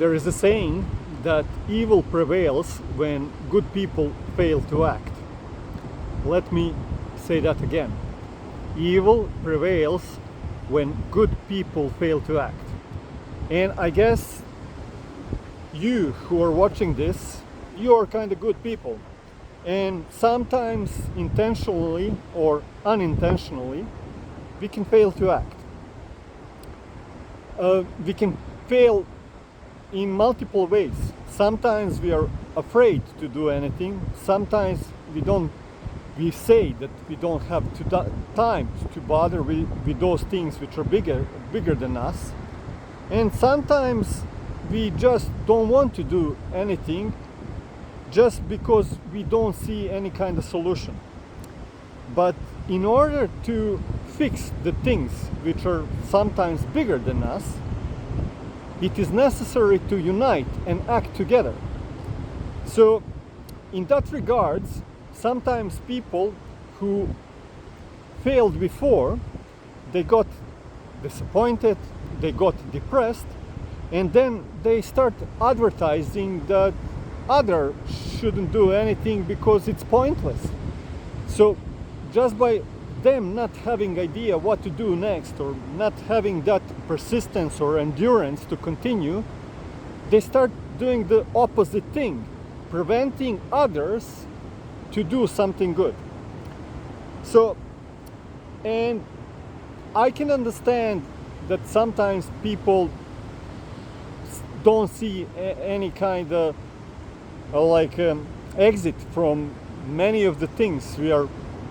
There is a saying that evil prevails when good people fail to act. Let me say that again. Evil prevails when good people fail to act. And I guess you who are watching this, you are kind of good people. And sometimes intentionally or unintentionally, we can fail to act. We can fail in multiple ways. Sometimes we are afraid to do anything. Sometimes we say that we don't have time to bother with those things which are bigger than us. And sometimes we just don't want to do anything just because we don't see any kind of solution. But in order to fix the things which are sometimes bigger than us, it is necessary to unite and act together. So in that regards, sometimes people who failed before, they got disappointed, they got depressed, and then they start advertising that others shouldn't do anything because it's pointless. So just by them not having idea what to do next, or not having that persistence or endurance to continue, they start doing the opposite thing, preventing others to do something good. So, and I can understand that sometimes people don't see any kind of exit from many of the things we are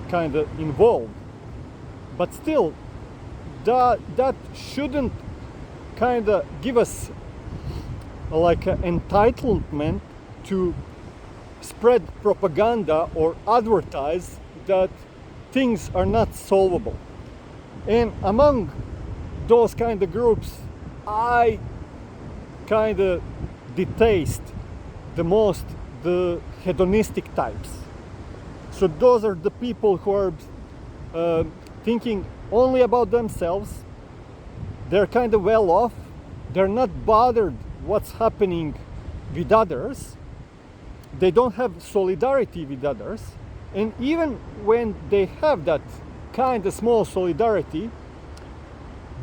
kind of involved. But still, that shouldn't kind of give us like an entitlement to spread propaganda or advertise that things are not solvable. And among those kind of groups, I kind of detest the most the hedonistic types. So those are the people who are thinking only about themselves. They're kind of well off. They're not bothered what's happening with others. They don't have solidarity with others. And even when they have that kind of small solidarity,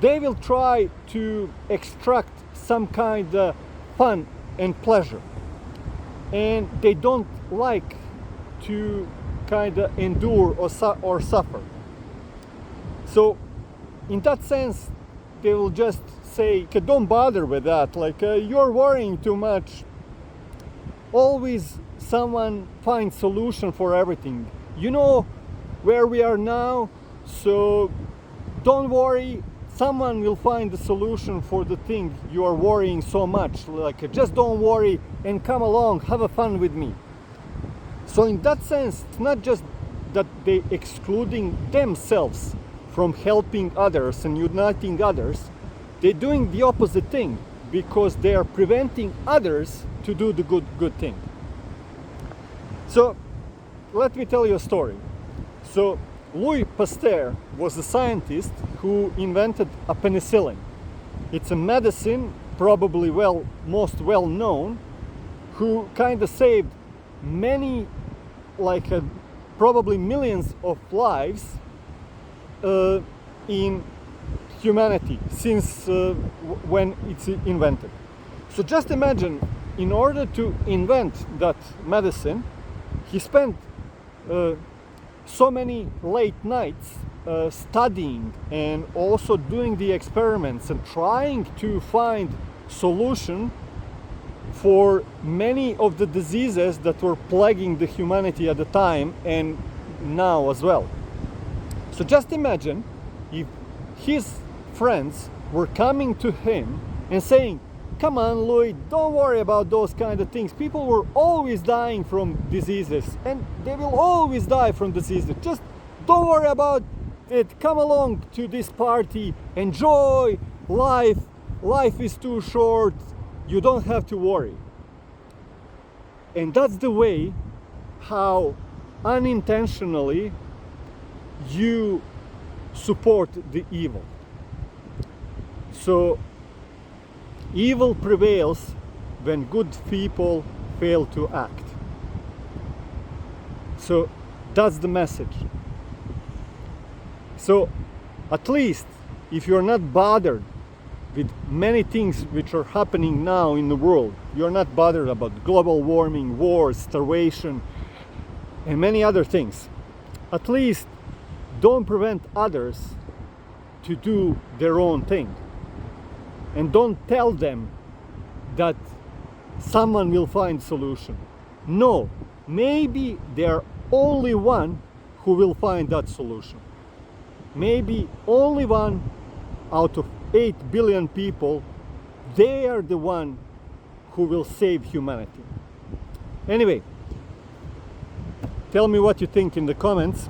they will try to extract some kind of fun and pleasure. And they don't like to kind of endure or suffer. So in that sense, they will just say, don't bother with that, you're worrying too much. Always someone finds solution for everything. You know where we are now, so don't worry, someone will find the solution for the thing you are worrying so much. Just don't worry and come along, have a fun with me. So in that sense, it's not just that they excluding themselves from helping others and uniting others, they're doing the opposite thing because they are preventing others to do the good thing. So let me tell you a story. So Louis Pasteur was a scientist who invented a penicillin. It's a medicine, probably most well known, who kind of saved many, probably millions of lives in humanity since when it's invented. So just imagine, in order to invent that medicine, he spent so many late nights studying and also doing the experiments and trying to find solution for many of the diseases that were plaguing the humanity at the time and now as well. So just imagine if his friends were coming to him and saying, come on, Louis, don't worry about those kind of things. People were always dying from diseases and they will always die from diseases. Just don't worry about it. Come along to this party. Enjoy life. Life is too short. You don't have to worry. And that's the way how unintentionally you support the evil. So evil prevails when good people fail to act. So that's the message. So at least if you're not bothered with many things which are happening now in the world, you're not bothered about global warming, wars, starvation, and many other things, at least don't prevent others to do their own thing. And don't tell them that someone will find solution. No, maybe they're only one who will find that solution. Maybe only one out of 8 billion people, they are the one who will save humanity. Anyway, tell me what you think in the comments.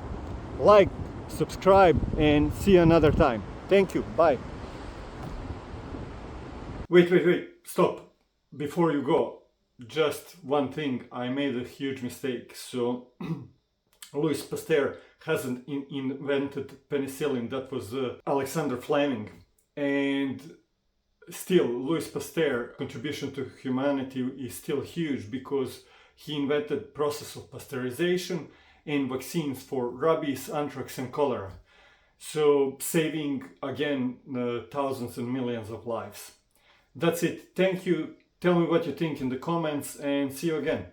Like, subscribe, and see you another time. Thank you. Bye. Wait. Stop. Before you go, just one thing. I made a huge mistake. So, Louis Pasteur hasn't invented penicillin. That was Alexander Fleming. And still, Louis Pasteur's contribution to humanity is still huge because he invented process of pasteurization and vaccines for rabies, anthrax, and cholera. So saving again thousands and millions of lives. That's it. Thank you. Tell me what you think in the comments and see you again.